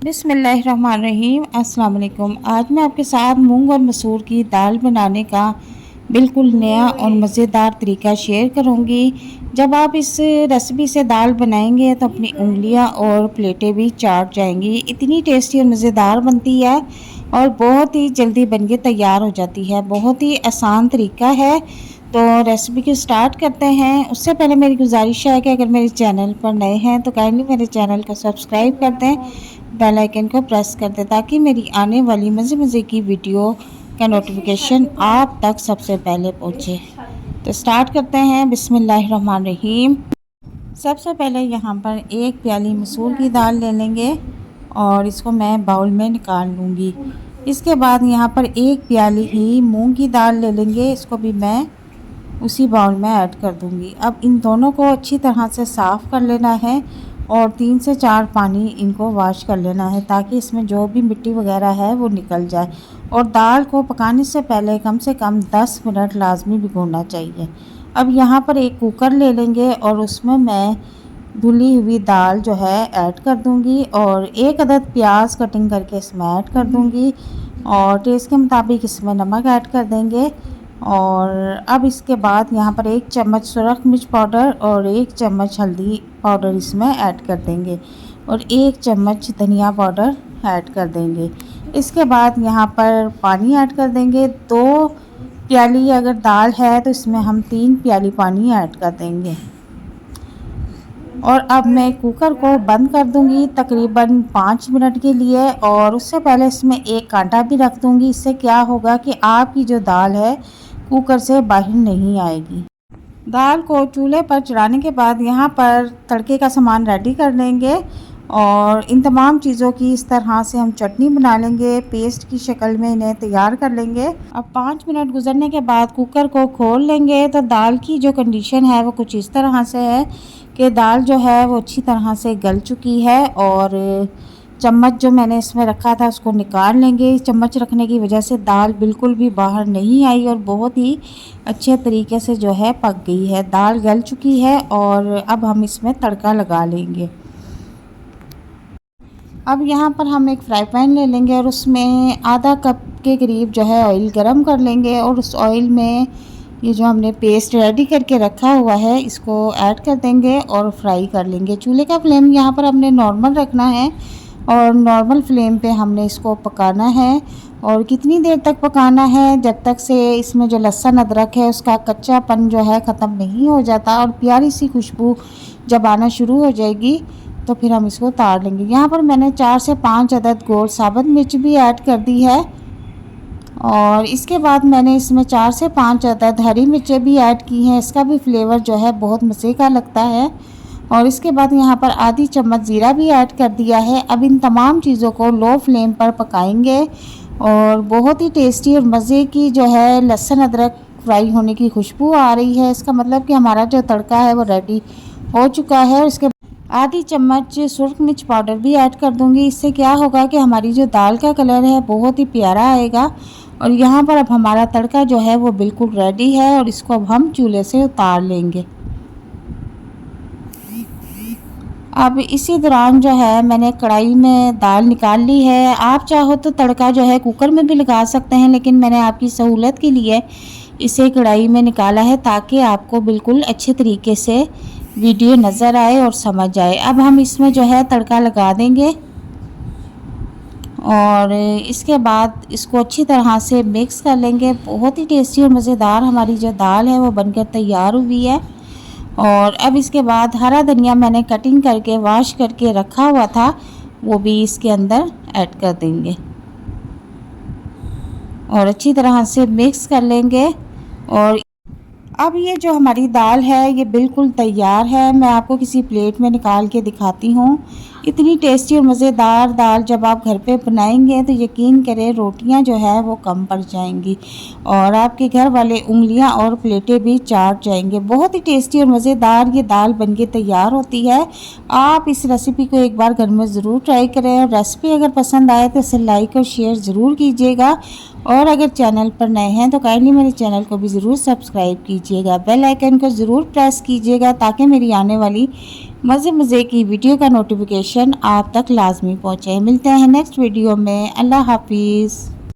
बिस्मिल्लाहिर्रहमानिर्रहीम। अस्सलाम वालेकुम। आज मैं आपके साथ मूंग और मसूर की दाल बनाने का बिल्कुल नया और मज़ेदार तरीका शेयर करूंगी। जब आप इस रेसिपी से दाल बनाएंगे तो अपनी उंगलियां और प्लेटें भी चाट जाएंगी। इतनी टेस्टी और मज़ेदार बनती है और बहुत ही जल्दी बनके तैयार हो जाती है। बहुत ही आसान तरीका है। तो रेसिपी को स्टार्ट करते हैं। उससे पहले मेरी गुजारिश है कि अगर मेरे चैनल पर नए हैं तो काइंडली मेरे चैनल को सब्सक्राइब कर दें, बेल आइकन को प्रेस कर दें ताकि मेरी आने वाली मज़े मज़े की वीडियो का नोटिफिकेशन आप तक सबसे पहले पहुंचे। तो स्टार्ट करते हैं। बिस्मिल्लाहिर्रहमानिर्रहीम। सबसे पहले यहाँ पर एक प्याली मसूर की दाल ले लेंगे और इसको मैं बाउल में निकाल लूँगी। इसके बाद यहाँ पर एक प्याली ही मूंग की दाल ले लेंगे, इसको भी मैं उसी बाउल में ऐड कर दूंगी। अब इन दोनों को अच्छी तरह से साफ़ कर लेना है और 3 से 4 पानी इनको वॉश कर लेना है ताकि इसमें जो भी मिट्टी वगैरह है वो निकल जाए। और दाल को पकाने से पहले कम से कम 10 मिनट लाजमी भिगोना चाहिए। अब यहाँ पर एक कुकर ले लेंगे और उसमें मैं धुली हुई दाल जो है ऐड कर दूंगी और एक अदद प्याज कटिंग करके इसमें ऐड कर दूंगी और टेस्ट के मुताबिक इसमें नमक ऐड कर देंगे। और अब इसके बाद यहाँ पर 1 चम्मच सुरख मिर्च पाउडर और 1 चम्मच हल्दी पाउडर इसमें ऐड कर देंगे और 1 चम्मच धनिया पाउडर ऐड कर देंगे। इसके बाद यहाँ पर पानी ऐड कर देंगे। 2 प्याली अगर दाल है तो इसमें हम 3 प्याली पानी ऐड कर देंगे। और अब मैं कुकर को बंद कर दूंगी तकरीबन 5 मिनट के लिए और उससे पहले इसमें एक कांटा भी रख दूंगी। इससे क्या होगा कि आपकी जो दाल है कुकर से बाहर नहीं आएगी। दाल को चूल्हे पर चढ़ाने के बाद यहाँ पर तड़के का सामान रेडी कर लेंगे और इन तमाम चीज़ों की इस तरह से हम चटनी बना लेंगे, पेस्ट की शक्ल में इन्हें तैयार कर लेंगे। अब 5 मिनट गुजरने के बाद कुकर को खोल लेंगे तो दाल की जो कंडीशन है वो कुछ इस तरह से है कि दाल जो है वो अच्छी तरह से गल चुकी है और चम्मच जो मैंने इसमें रखा था उसको निकाल लेंगे। चम्मच रखने की वजह से दाल बिल्कुल भी बाहर नहीं आई और बहुत ही अच्छे तरीके से जो है पक गई है। दाल गल चुकी है और अब हम इसमें तड़का लगा लेंगे। अब यहाँ पर हम एक फ्राई पैन ले लेंगे और उसमें आधा कप के करीब जो है ऑयल गरम कर लेंगे और उस ऑयल में ये जो हमने पेस्ट रेडी करके रखा हुआ है इसको ऐड कर देंगे और फ्राई कर लेंगे। चूल्हे का फ्लेम यहाँ पर हमने नॉर्मल रखना है और नॉर्मल फ्लेम पे हमने इसको पकाना है। और कितनी देर तक पकाना है, जब तक से इसमें जो लहसुन अदरक है उसका कच्चापन जो है ख़त्म नहीं हो जाता और प्यारी सी खुशबू जब आना शुरू हो जाएगी तो फिर हम इसको उतार लेंगे। यहाँ पर मैंने 4 से 5 अदद गोल साबुत मिर्च भी ऐड कर दी है और इसके बाद मैंने इसमें 4 से 5 अदद हरी मिर्चें भी ऐड की हैं। इसका भी फ्लेवर जो है बहुत मज़े का लगता है। और इसके बाद यहाँ पर आधी चम्मच ज़ीरा भी ऐड कर दिया है। अब इन तमाम चीज़ों को लो फ्लेम पर पकाएंगे और बहुत ही टेस्टी और मज़े की जो है लहसुन अदरक फ्राई होने की खुशबू आ रही है। इसका मतलब कि हमारा जो तड़का है वो रेडी हो चुका है। और इसके आधी चम्मच सुरख मिर्च पाउडर भी ऐड कर दूंगी। इससे क्या होगा कि हमारी जो दाल का कलर है बहुत ही प्यारा आएगा। और यहाँ पर अब हमारा तड़का जो है वो बिल्कुल रेडी है और इसको अब हम चूल्हे से उतार लेंगे। अब इसी दौरान जो है मैंने कढ़ाई में दाल निकाल ली है। आप चाहो तो तड़का जो है कुकर में भी लगा सकते हैं, लेकिन मैंने आपकी सहूलत के लिए इसे कढ़ाई में निकाला है ताकि आपको बिल्कुल अच्छे तरीके से वीडियो नज़र आए और समझ आए। अब हम इसमें जो है तड़का लगा देंगे और इसके बाद इसको अच्छी तरह से मिक्स कर लेंगे। बहुत ही टेस्टी और मज़ेदार हमारी जो दाल है वो बनकर तैयार हुई है। और अब इसके बाद हरा धनिया मैंने कटिंग करके वॉश करके रखा हुआ था वो भी इसके अंदर ऐड कर देंगे और अच्छी तरह से मिक्स कर लेंगे। और अब ये जो हमारी दाल है ये बिल्कुल तैयार है। मैं आपको किसी प्लेट में निकाल के दिखाती हूँ। इतनी टेस्टी और मज़ेदार दाल जब आप घर पे बनाएंगे तो यकीन करें रोटियां जो है वो कम पड़ जाएंगी और आपके घर वाले उंगलियां और प्लेटें भी चाट जाएंगे। बहुत ही टेस्टी और मज़ेदार ये दाल बनके तैयार होती है। आप इस रेसिपी को एक बार घर में ज़रूर ट्राई करें और रेसिपी अगर पसंद आए तो इसे लाइक और शेयर ज़रूर कीजिएगा। और अगर चैनल पर नए हैं तो काइंडली मेरे चैनल को भी ज़रूर सब्सक्राइब कीजिएगा। बेल आइकन को ज़रूर प्रेस कीजिएगा ताकि मेरी आने वाली मज़े मज़े की वीडियो का नोटिफिकेशन आप तक लाजमी पहुँचे। मिलते हैं नेक्स्ट वीडियो में। अल्लाह हाफिज़।